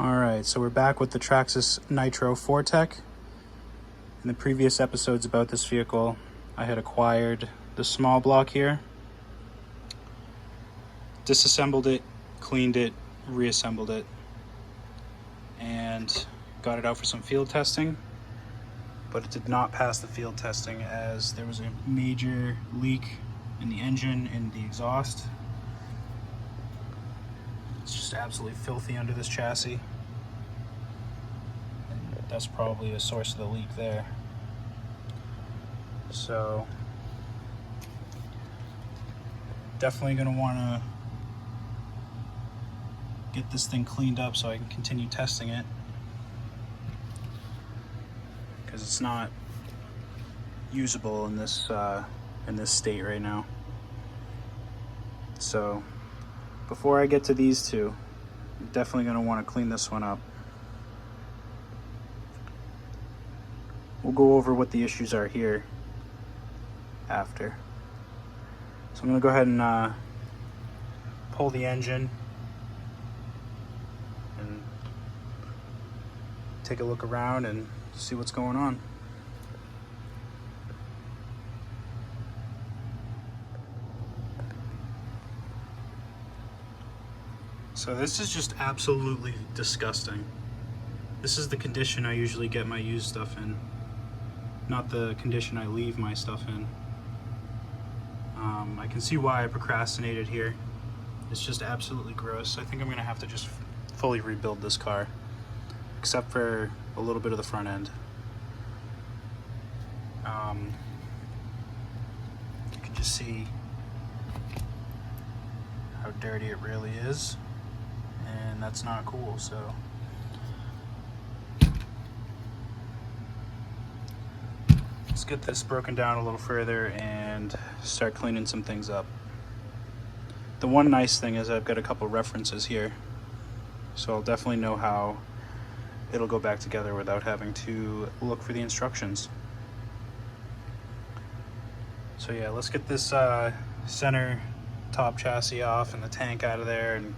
Alright, so we're back with the Traxxas Nitro 4Tech. In the previous episodes about this vehicle, I had acquired the small block here, disassembled it, cleaned it, reassembled it, and got it out for some field testing. But it did not pass the field testing as there was a major leak in the engine and the exhaust. It's just absolutely filthy under this chassis. And that's probably a source of the leak there. So definitely going to want to get this thing cleaned up so I can continue testing it, because it's not usable in this state right now. So before I get to these two, I'm definitely going to want to clean this one up. We'll go over what the issues are here after. So I'm going to go ahead and pull the engine and take a look around and see what's going on. So this is just absolutely disgusting. This is the condition I usually get my used stuff in, not the condition I leave my stuff in. I can see why I procrastinated here. It's just absolutely gross. I think I'm gonna have to just fully rebuild this car, except for a little bit of the front end. You can just see how dirty it really is, and that's not cool. So let's get this broken down a little further and start cleaning some things up. The one nice thing is I've got a couple references here, so I'll definitely know how it'll go back together without having to look for the instructions. So yeah, let's get this center top chassis off and the tank out of there and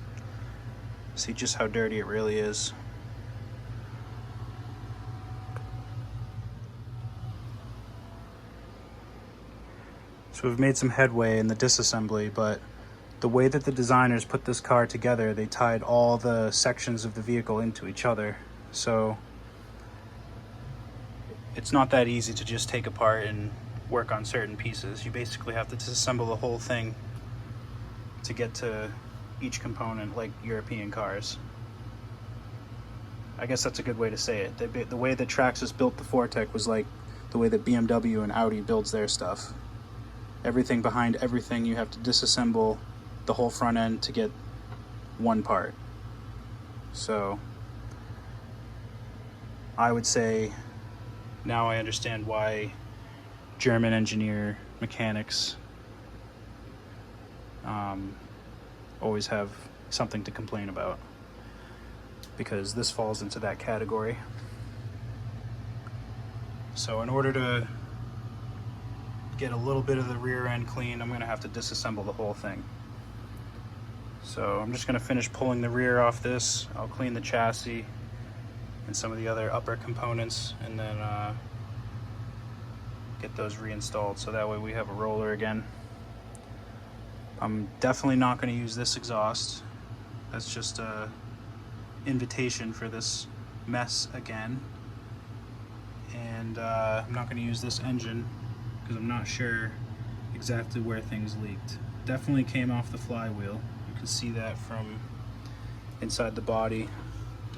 see just how dirty it really is. So we've made some headway in the disassembly, but the way that the designers put this car together, they tied all the sections of the vehicle into each other. So it's not that easy to just take apart and work on certain pieces. You basically have to disassemble the whole thing to get to each component, like European cars. I guess that's a good way to say it. The way that Traxxas built the 4Tech was like the way that BMW and Audi builds their stuff. Everything behind everything, you have to disassemble the whole front end to get one part. So I would say now I understand why German engineer mechanics always have something to complain about, because this falls into that category. So in order to get a little bit of the rear end clean, I'm going to have to disassemble the whole thing. So I'm just going to finish pulling the rear off this. I'll clean the chassis and some of the other upper components, and then get those reinstalled so that way we have a roller again. I'm definitely not going to use this exhaust. That's just a invitation for this mess again. And I'm not going to use this engine because I'm not sure exactly where things leaked. Definitely came off the flywheel. You can see that from inside the body,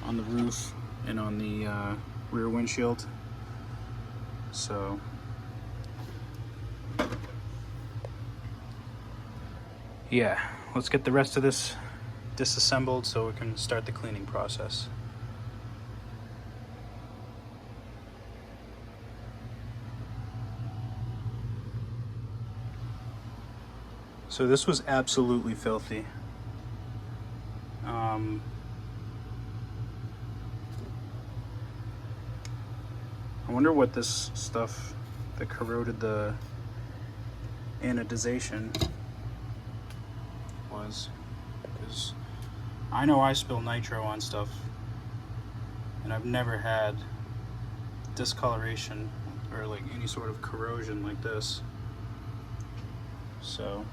on the roof, and on the rear windshield. So yeah, let's get the rest of this disassembled so we can start the cleaning process. So this was absolutely filthy. I wonder what this stuff that corroded the anodization was, because I know I spill nitro on stuff and I've never had discoloration or like any sort of corrosion like this. So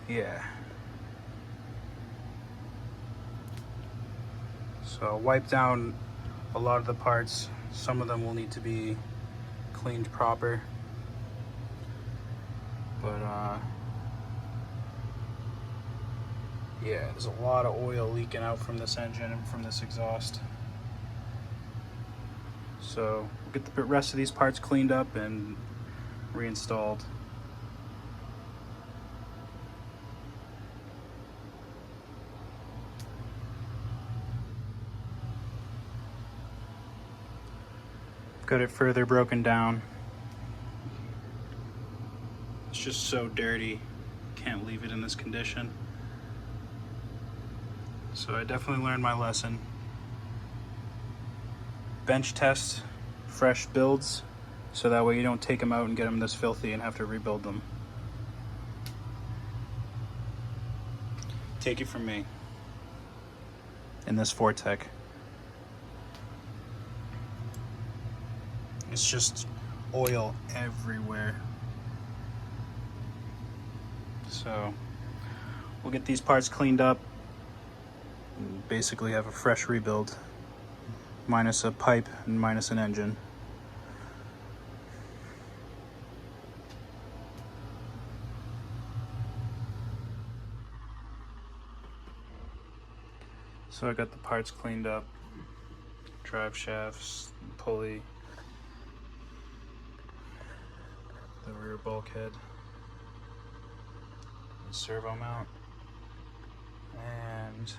yeah. So I'll wipe down a lot of the parts. Some of them will need to be cleaned proper. But yeah, there's a lot of oil leaking out from this engine and from this exhaust. So we'll get the rest of these parts cleaned up and reinstalled. Got it further broken down. It's just so dirty, can't leave it in this condition. So I definitely learned my lesson. Bench test fresh builds, so that way you don't take them out and get them this filthy and have to rebuild them. Take it from me. In this Fortec. It's just oil everywhere. So we'll get these parts cleaned up and basically have a fresh rebuild, minus a pipe and minus an engine. So I got the parts cleaned up, drive shafts, pulley, the rear bulkhead, the servo mount, and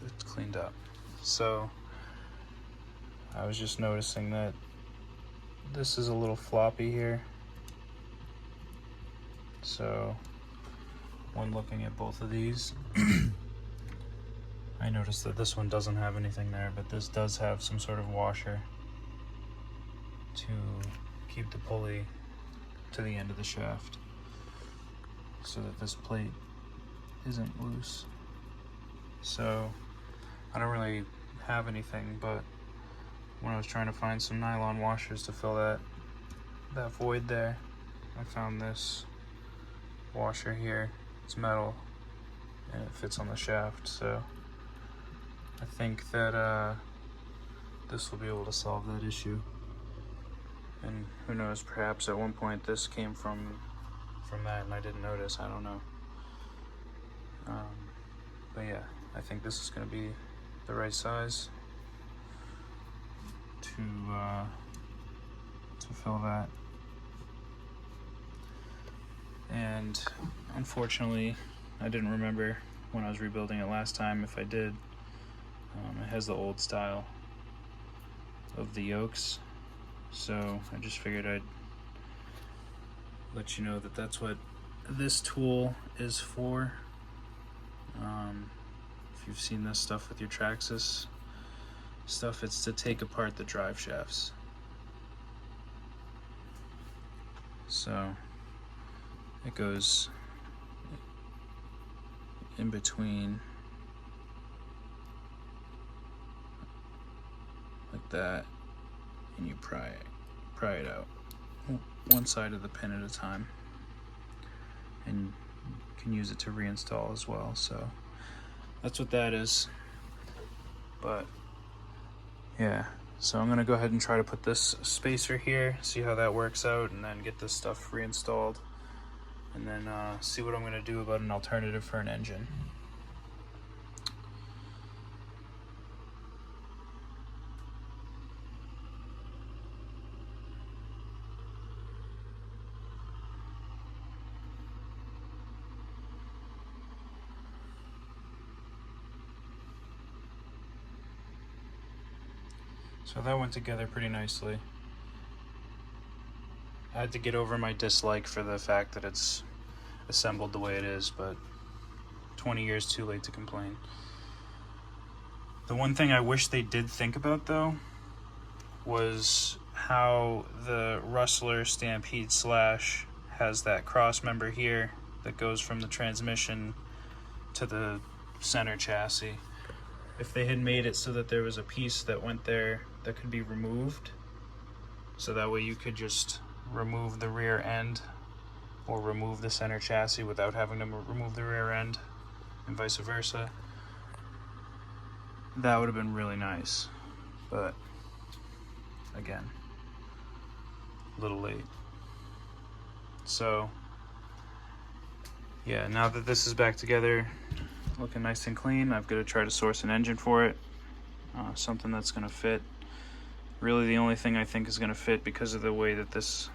it's cleaned up. So I was just noticing that this is a little floppy here. So when looking at both of these, I noticed that this one doesn't have anything there, but this does have some sort of washer to keep the pulley to the end of the shaft so that this plate isn't loose. So I don't really have anything, but when I was trying to find some nylon washers to fill that void there, I found this washer here. It's metal and it fits on the shaft, so I think that this will be able to solve that issue. And who knows, perhaps at one point this came from that and I didn't notice, I don't know. But yeah, I think this is going to be the right size to fill that. And unfortunately, I didn't remember when I was rebuilding it last time if I did. It has the old style of the yokes, so I just figured I'd let you know that that's what this tool is for. If you've seen this stuff with your Traxxas stuff, it's to take apart the drive shafts. So it goes in between like that, and you pry it out one side of the pin at a time, and you can use it to reinstall as well. So that's what that is. But yeah, so I'm gonna go ahead and try to put this spacer here, see how that works out, and then get this stuff reinstalled, and then see what I'm gonna do about an alternative for an engine. So that went together pretty nicely. I had to get over my dislike for the fact that it's assembled the way it is, but 20 years too late to complain. The one thing I wish they did think about though was how the Rustler Stampede Slash has that cross member here that goes from the transmission to the center chassis. If they had made it so that there was a piece that went there that could be removed, so that way you could just remove the rear end or remove the center chassis without having to remove the rear end, and vice versa, that would have been really nice. But again, a little late. So yeah, now that this is back together, looking nice and clean, I've got to try to source an engine for it, something that's going to fit. Really the only thing I think is going to fit, because of the way that this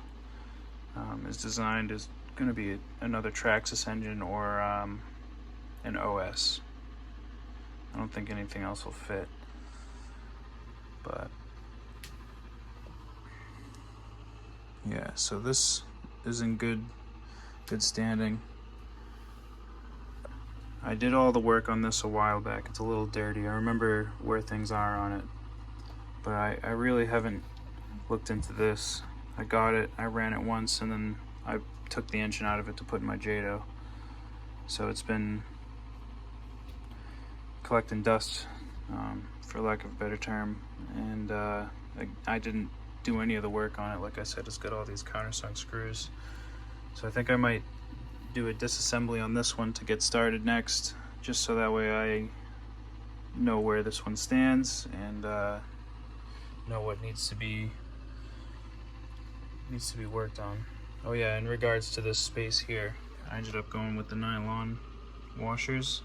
is designed, is going to be another Traxxas engine or an OS. I don't think anything else will fit, but yeah, so this is in good standing. I did all the work on this a while back. It's a little dirty. I remember where things are on it, but I really haven't looked into this. I got it, I ran it once, and then I took the engine out of it to put in my JATO. So it's been collecting dust, for lack of a better term, and I didn't do any of the work on it. Like I said, it's got all these countersunk screws. So I think I might do a disassembly on this one to get started next, just so that way I know where this one stands and know what needs to be worked on. Oh yeah, in regards to this space here, I ended up going with the nylon washers.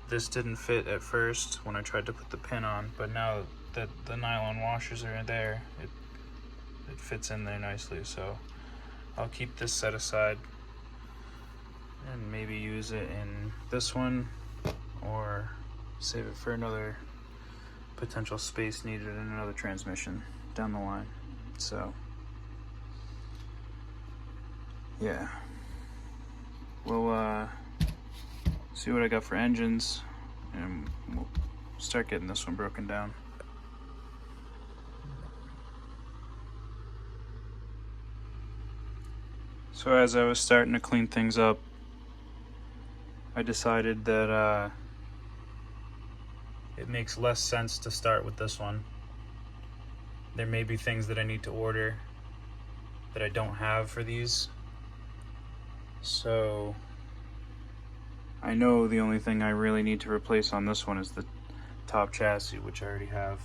This didn't fit at first when I tried to put the pin on, but now that the nylon washers are there, it fits in there nicely. So I'll keep this set aside and maybe use it in this one, or save it for another potential space needed in another transmission down the line. So yeah, we'll see what I got for engines, and we'll start getting this one broken down. So as I was starting to clean things up, I decided that it makes less sense to start with this one. There may be things that I need to order that I don't have for these. So I know the only thing I really need to replace on this one is the top chassis, which I already have.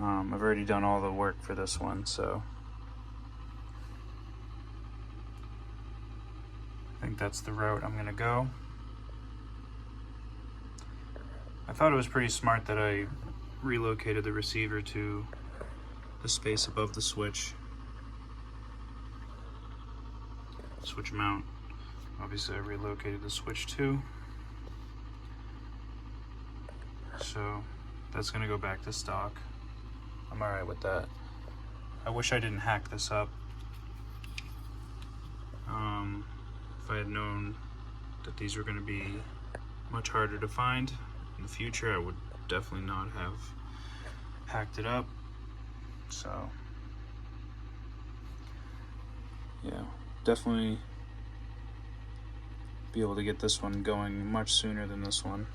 I've already done all the work for this one, so I think that's the route I'm gonna go. I thought it was pretty smart that I relocated the receiver to the space above the switch mount. Obviously I relocated the switch too, so that's gonna go back to stock. I'm alright with that. I wish I didn't hack this up. If I had known that these were gonna be much harder to find in the future, I would definitely not have hacked it up. So yeah, definitely be able to get this one going much sooner than this one.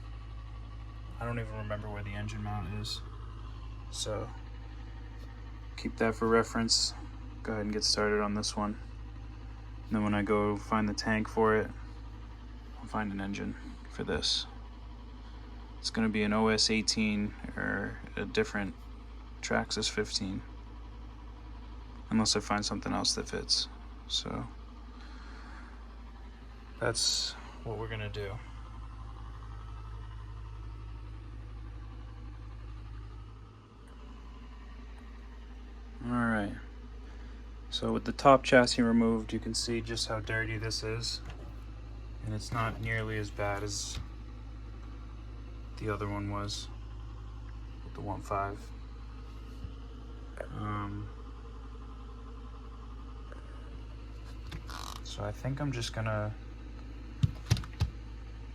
I don't even remember where the engine mount is, so keep that for reference. Go ahead and get started on this one, and then when I go find the tank for it, I'll find an engine for this. It's going to be an OS 18 or a different Traxxas 15, unless I find something else that fits. So that's what we're gonna do. Alright, so with the top chassis removed, you can see just how dirty this is, and it's not nearly as bad as the other one was with the 1.5. So I think I'm just gonna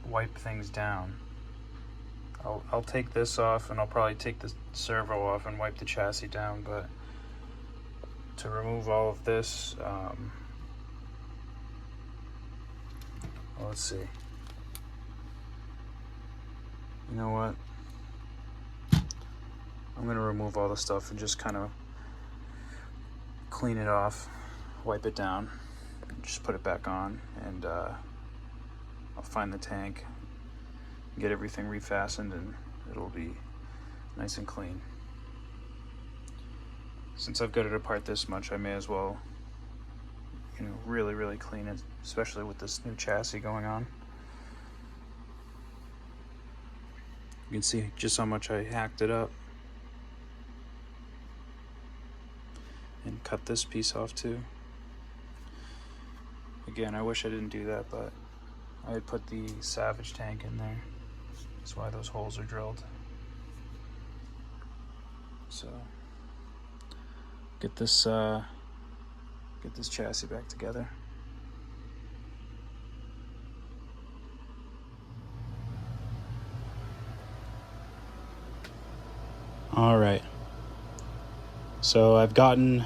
wipe things down. I'll take this off, and I'll probably take the servo off and wipe the chassis down, but to remove all of this, Well, let's see. You know what? I'm gonna remove all the stuff and just kind of clean it off, wipe it down, just put it back on, and I'll find the tank, get everything refastened, and it'll be nice and clean. Since I've got it apart this much, I may as well, you know, really clean it, especially with this new chassis going on. You can see just how much I hacked it up. And cut this piece off too. Again, I wish I didn't do that, but I had put the Savage tank in there. That's why those holes are drilled. So get this chassis back together. All right. So I've gotten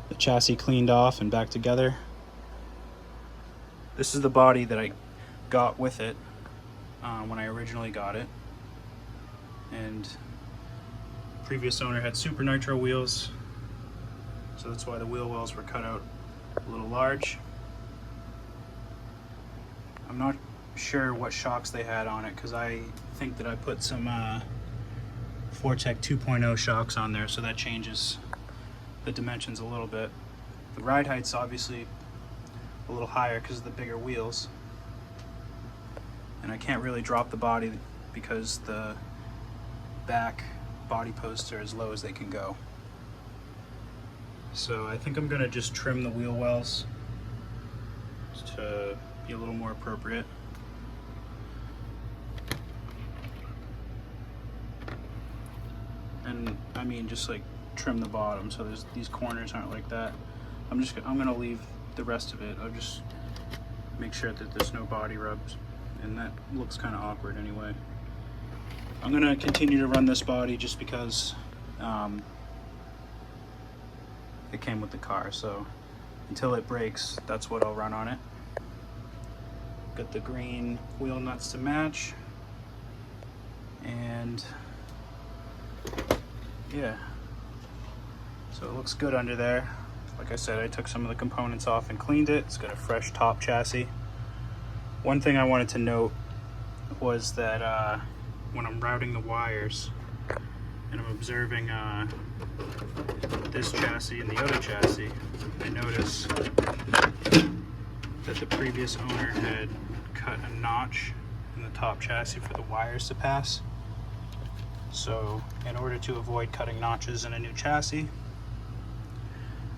the chassis cleaned off and back together. This is the body that I got with it when I originally got it. And previous owner had super nitro wheels, so that's why the wheel wells were cut out a little large. I'm not sure what shocks they had on it, because I think that I put some Fortec 2.0 shocks on there, so that changes the dimensions a little bit. The ride height's obviously a little higher because of the bigger wheels, and I can't really drop the body because the back body posts are as low as they can go. So I think I'm gonna just trim the wheel wells to be a little more appropriate. And I mean, just like trim the bottom so these corners aren't like that. I'm gonna leave the rest of it. I'll just make sure that there's no body rubs, and that looks kind of awkward anyway. I'm gonna continue to run this body just because it came with the car, so until it breaks, that's what I'll run on it. Got the green wheel nuts to match, and yeah, so it looks good under there. Like I said, I took some of the components off and cleaned it. It's got a fresh top chassis. One thing I wanted to note was that when I'm routing the wires and I'm observing this chassis and the other chassis, I notice that the previous owner had cut a notch in the top chassis for the wires to pass. So in order to avoid cutting notches in a new chassis,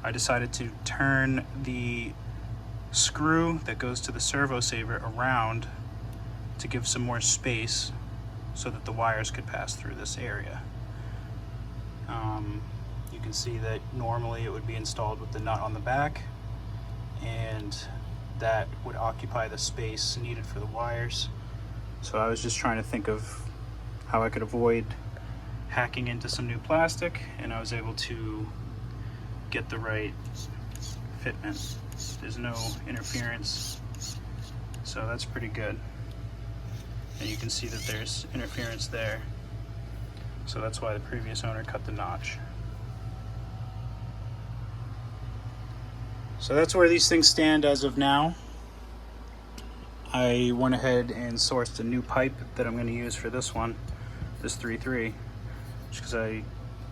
I decided to turn the screw that goes to the servo saver around to give some more space so that the wires could pass through this area. You can see that normally it would be installed with the nut on the back, and that would occupy the space needed for the wires. So I was just trying to think of how I could avoid hacking into some new plastic, and I was able to get the right fitment. There's no interference, so that's pretty good. And you can see that there's interference there, so that's why the previous owner cut the notch. So that's where these things stand as of now. I went ahead and sourced a new pipe that I'm going to use for this one, this 3.3, just because I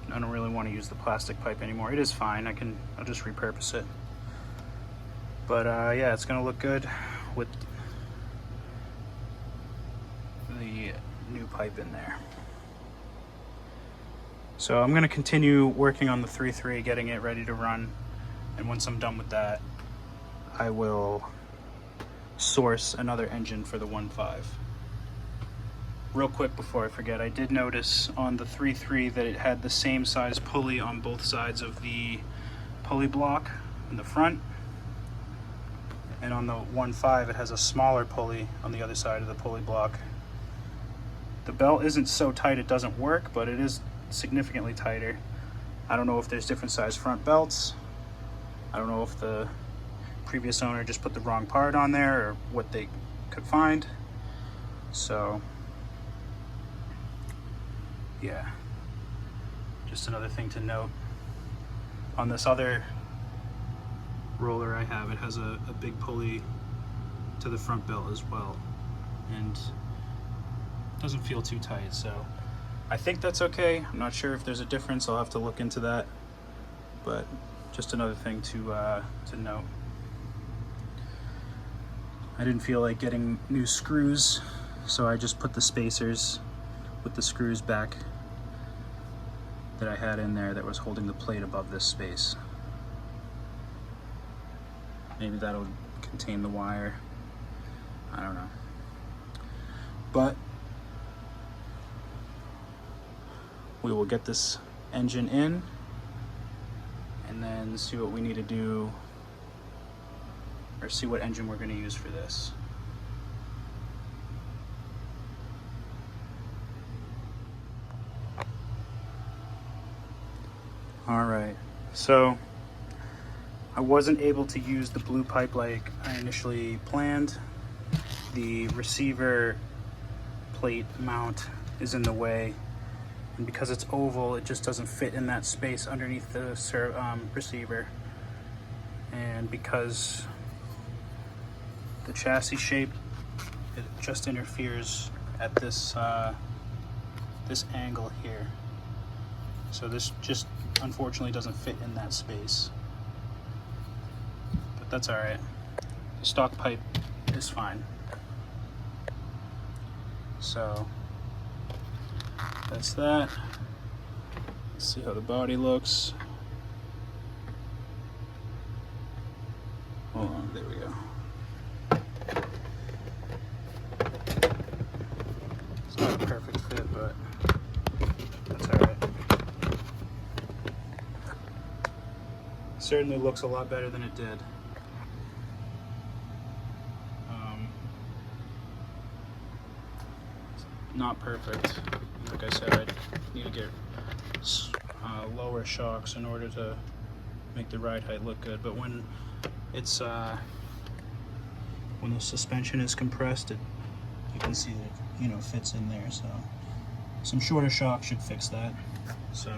don't really want to use the plastic pipe anymore. It is fine, I'll just repurpose it. But yeah, it's going to look good with the new pipe in there. So I'm going to continue working on the 3.3, getting it ready to run, and once I'm done with that, I will source another engine for the 1.5. Real quick before I forget, I did notice on the 3.3 that it had the same size pulley on both sides of the pulley block in the front, and on the 1.5 it has a smaller pulley on the other side of the pulley block. The belt isn't so tight it doesn't work, but it is significantly tighter. I don't know if there's different size front belts. I don't know if the previous owner just put the wrong part on there, or what they could find. So yeah, just another thing to note. On this other roller I have, it has a big pulley to the front belt as well, and doesn't feel too tight, so I think that's okay. I'm not sure if there's a difference. I'll have to look into that, but just another thing to note. I didn't feel like getting new screws, so I just put the spacers with the screws back that I had in there that was holding the plate above this space. Maybe that'll contain the wire. I don't know. But we will get this engine in and then see what we need to do, or see what engine we're going to use for this. All right, so I wasn't able to use the blue pipe like I initially planned. The receiver plate mount is in the way, and because it's oval, it just doesn't fit in that space underneath the receiver. And because the chassis shape, it just interferes at this this angle here. So this just unfortunately doesn't fit in that space. But that's all right. The stock pipe is fine. So that's that. Let's see how the body looks. Hold on, there we go. It's not a perfect fit, but that's all right. Certainly looks a lot better than it did. Not perfect. Like I said, I need to get lower shocks in order to make the ride height look good. But when it's when the suspension is compressed, you can see that it fits in there. So some shorter shocks should fix that. So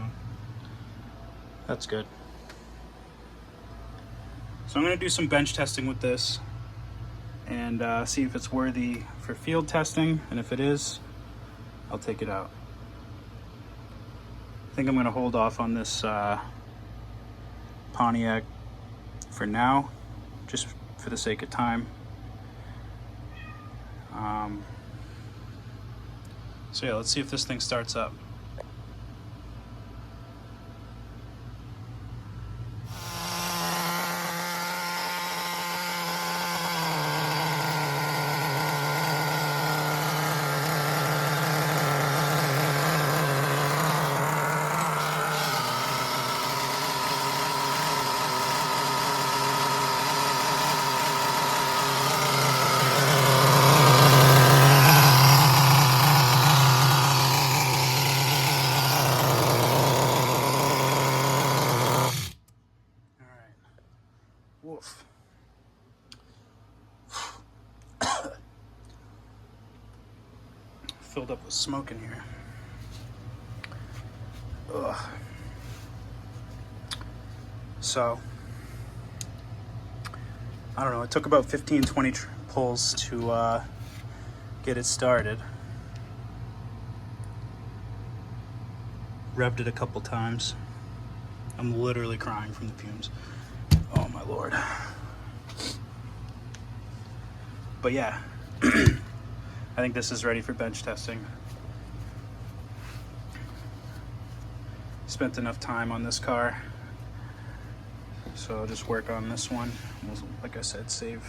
that's good. So I'm going to do some bench testing with this and see if it's worthy for field testing, and if it is, I'll take it out. I think I'm going to hold off on this Pontiac for now, just for the sake of time. So yeah, let's see if this thing starts up. Woof. Filled up with smoke in here. Ugh. So, I don't know, it took about 15-20 pulls to get it started. Revved it a couple times. I'm literally crying from the fumes. Oh my lord. But yeah, I think this is ready for bench testing. Spent enough time on this car, so I'll just work on this one. We'll, like I said, save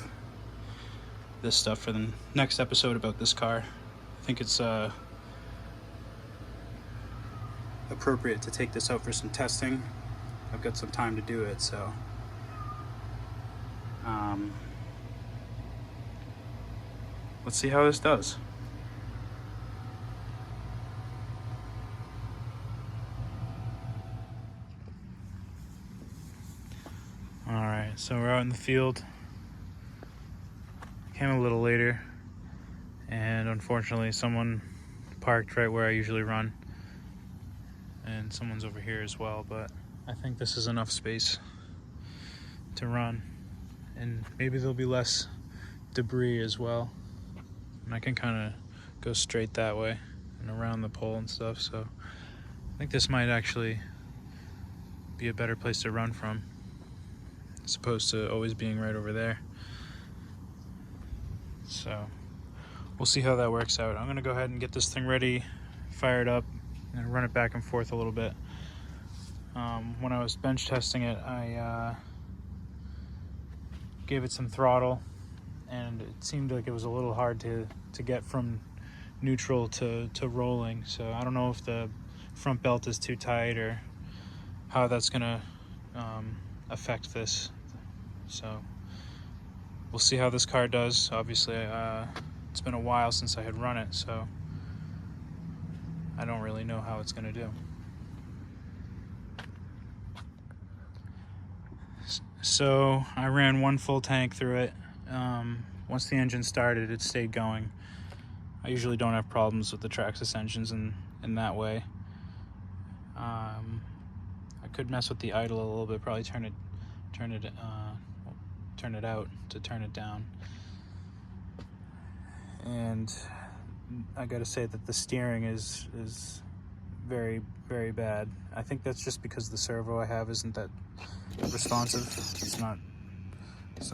this stuff for the next episode about this car. I think it's appropriate to take this out for some testing. I've got some time to do it, so let's see how this does. All right, so we're out in the field. Came a little later, and unfortunately someone parked right where I usually run, and someone's over here as well, but I think this is enough space to run, and maybe there'll be less debris as well, and I can kind of go straight that way and around the pole and stuff. So I think this might actually be a better place to run from, as opposed to always being right over there. So we'll see how that works out. I'm gonna go ahead and get this thing ready, fire it up, and run it back and forth a little bit. When I was bench testing it, I gave it some throttle, and it seemed like it was a little hard to get from neutral to rolling. So I don't know if the front belt is too tight or how that's gonna affect this. So we'll see how this car does. Obviously it's been a while since I had run it, so I don't really know how it's gonna do. So I ran one full tank through it. Once the engine started, it stayed going. I usually don't have problems with the Traxxas engines in that way. I could mess with the idle a little bit, probably turn it out to turn it down. And I gotta say that the steering is very, very bad. I think that's just because the servo I have isn't that responsive. It's not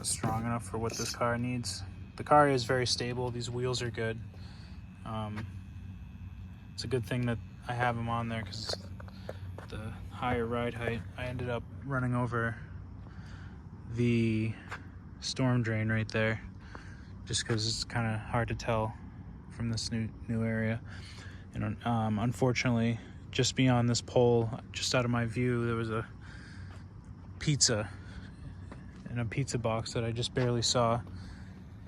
strong enough for what this car needs. The car is very stable. These wheels are good. It's a good thing that I have them on there, because the higher ride height, I ended up running over the storm drain right there, just because it's kind of hard to tell from this new area. And unfortunately, just beyond this pole, just out of my view, there was a pizza in a pizza box that I just barely saw,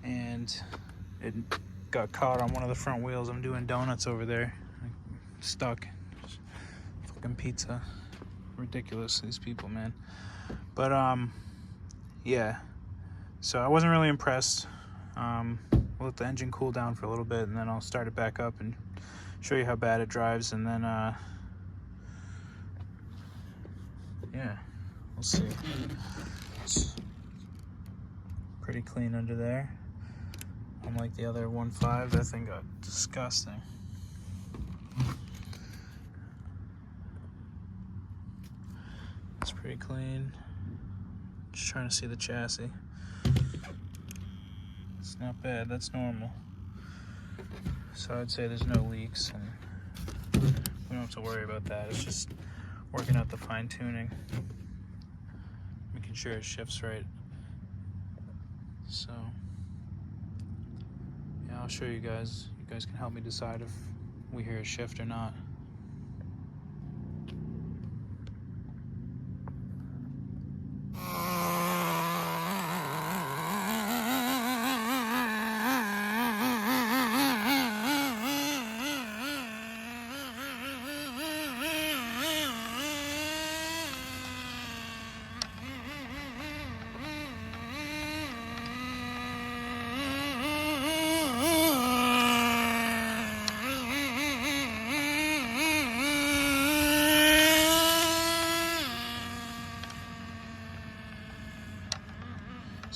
and it got caught on one of the front wheels. I'm doing donuts over there, stuck. Fucking pizza. Ridiculous, these people, man. But yeah, so I wasn't really impressed. We'll let the engine cool down for a little bit, and then I'll start it back up and show you how bad it drives, and then yeah, we'll see. It's pretty clean under there. Unlike the other 1.5, that thing got disgusting. It's pretty clean. Just trying to see the chassis. It's not bad, that's normal. So I'd say there's no leaks, and we don't have to worry about that. It's just working out the fine tuning, making sure it shifts right. So yeah, I'll show you guys. You guys can help me decide if we hear a shift or not.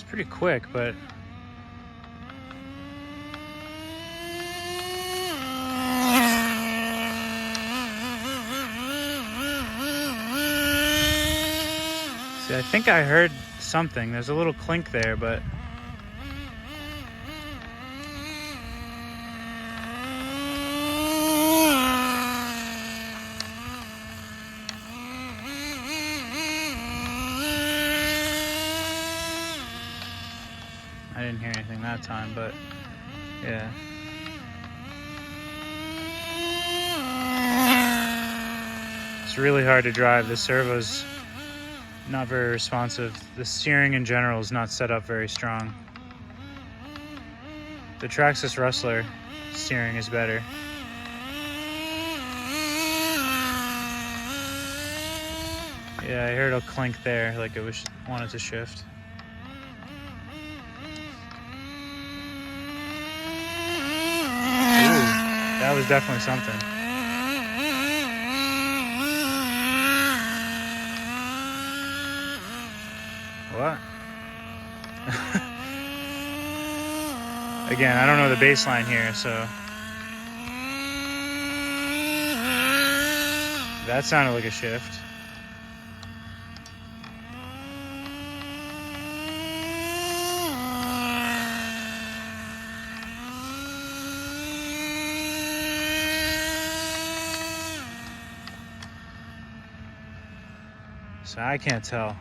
Pretty quick, but see, I think I heard something. There's a little clink there, but I didn't hear anything that time, but yeah. It's really hard to drive. The servo's not very responsive. The steering in general is not set up very strong. The Traxxas Rustler steering is better. Yeah, I heard a clink there, like it was wanted to shift. that was definitely something. What? Again, I don't know the baseline here, so that sounded like a shift. So I can't tell.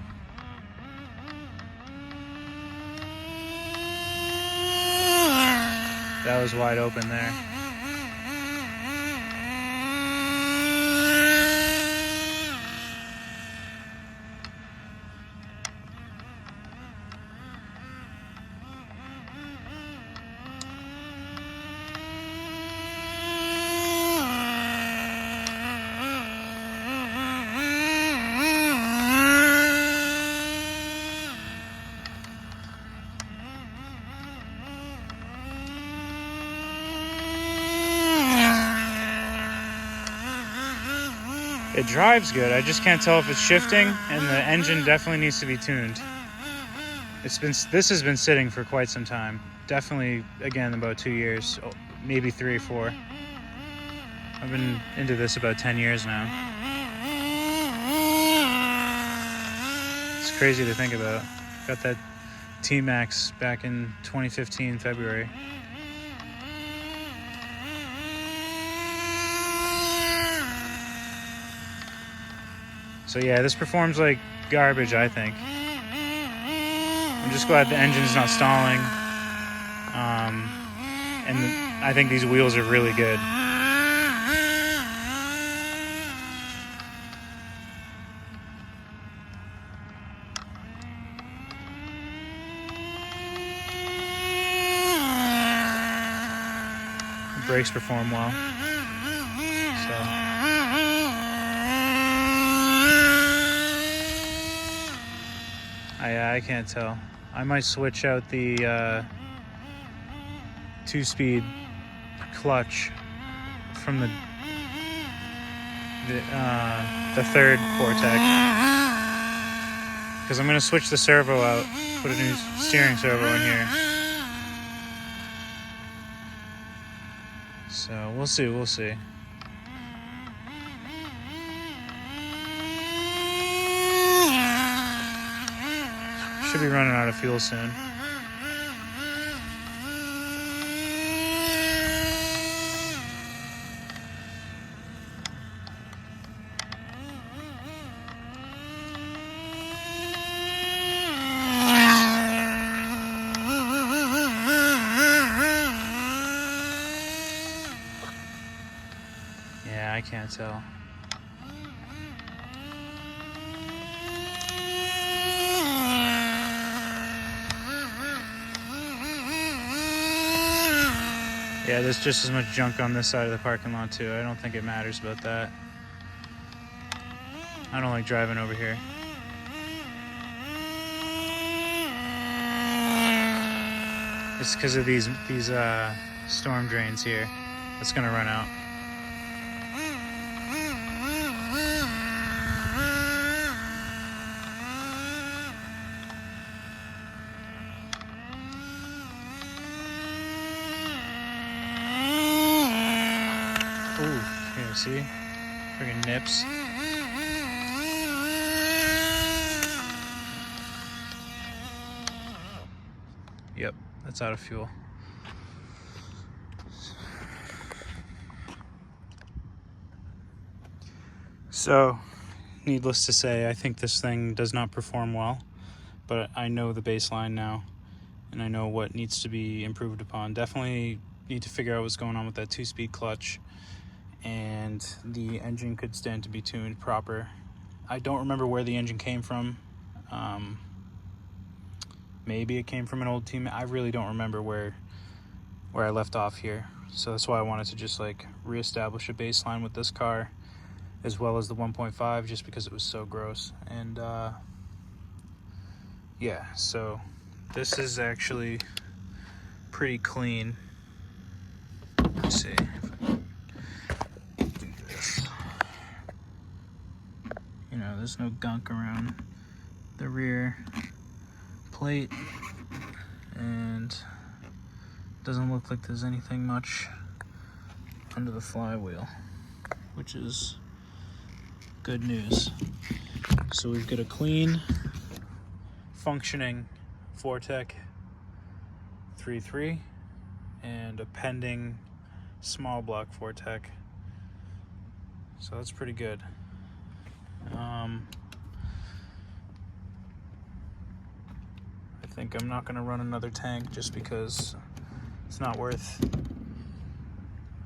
That was wide open there. It drives good. I just can't tell if it's shifting, and the engine definitely needs to be tuned. This has been sitting for quite some time. Definitely, again, about 2 years, maybe 3 or 4. I've been into this about 10 years now. It's crazy to think about. Got that T-Max back in 2015, February. So yeah, this performs like garbage, I think. I'm just glad the engine's not stalling. And I think these wheels are really good. The brakes perform well. So I can't tell. I might switch out the 2-speed clutch from the third Cortex, because I'm going to switch the servo out, put a new steering servo in here. So we'll see. Should be running out of fuel soon. Yeah, I can't tell. Yeah, there's just as much junk on this side of the parking lot too. I don't think it matters about that. I don't like driving over here. It's because of these storm drains here. It's gonna run out. Ooh, here, see? Friggin' nips. Yep, that's out of fuel. So, needless to say, I think this thing does not perform well, but I know the baseline now, and I know what needs to be improved upon. Definitely need to figure out what's going on with that 2-speed clutch, and the engine could stand to be tuned proper. I don't remember where the engine came from. Maybe it came from an old team. I really don't remember where I left off here. So that's why I wanted to just like reestablish a baseline with this car, as well as the 1.5, just because it was so gross. And yeah, so this is actually pretty clean. Let's see if I can you know, there's no gunk around the rear plate, and doesn't look like there's anything much under the flywheel, which is good news. So we've got a clean, functioning Fortec 3.3 and a pending small block Fortec. So that's pretty good. I think I'm not going to run another tank just because it's not worth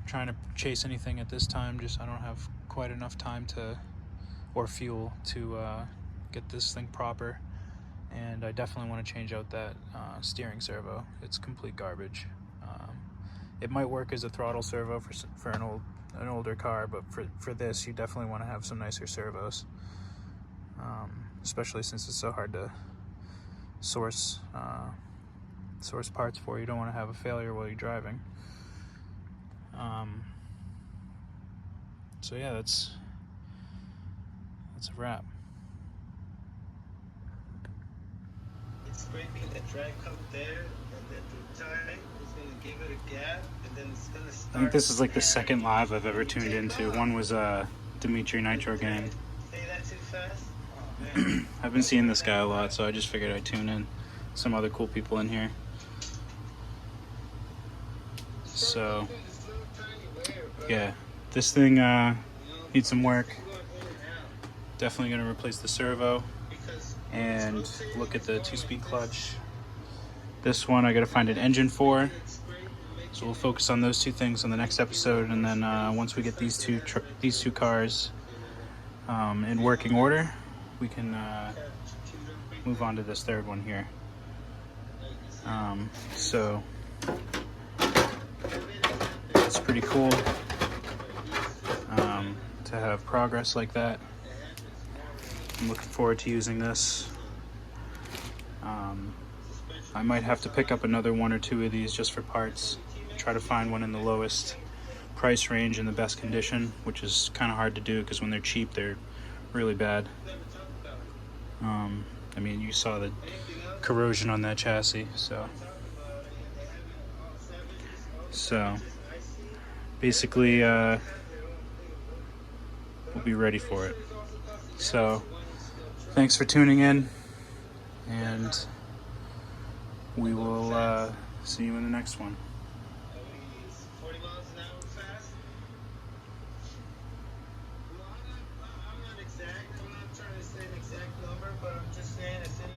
trying to chase anything at this time. Just I don't have quite enough time to, or fuel to get this thing proper. And I definitely want to change out that steering servo. It's complete garbage. It might work as a throttle servo for an older car, but for this, you definitely want to have some nicer servos. Especially since it's so hard to source parts for. You don't want to have a failure while you're driving. So yeah, that's a wrap. It's scraping the drag up there, and then through time, it's going to give it a gap, and then it's going to start. I think this is like the second live I've ever tuned into. One was Dimitri Nitro Gang. Say that too fast? Oh, man. I've been seeing this guy a lot, so I just figured I'd tune in some other cool people in here. So yeah, this thing needs some work. Definitely going to replace the servo and look at the 2-speed clutch. This one I got to find an engine for, so we'll focus on those two things on the next episode. And then once we get these two cars in working order, we can move on to this third one here. So it's pretty cool to have progress like that. I'm looking forward to using this. I might have to pick up another one or two of these just for parts. Try to find one in the lowest price range in the best condition, which is kind of hard to do because when they're cheap, they're really bad. I mean, you saw the corrosion on that chassis, so basically we'll be ready for it. So thanks for tuning in, and we will see you in the next one.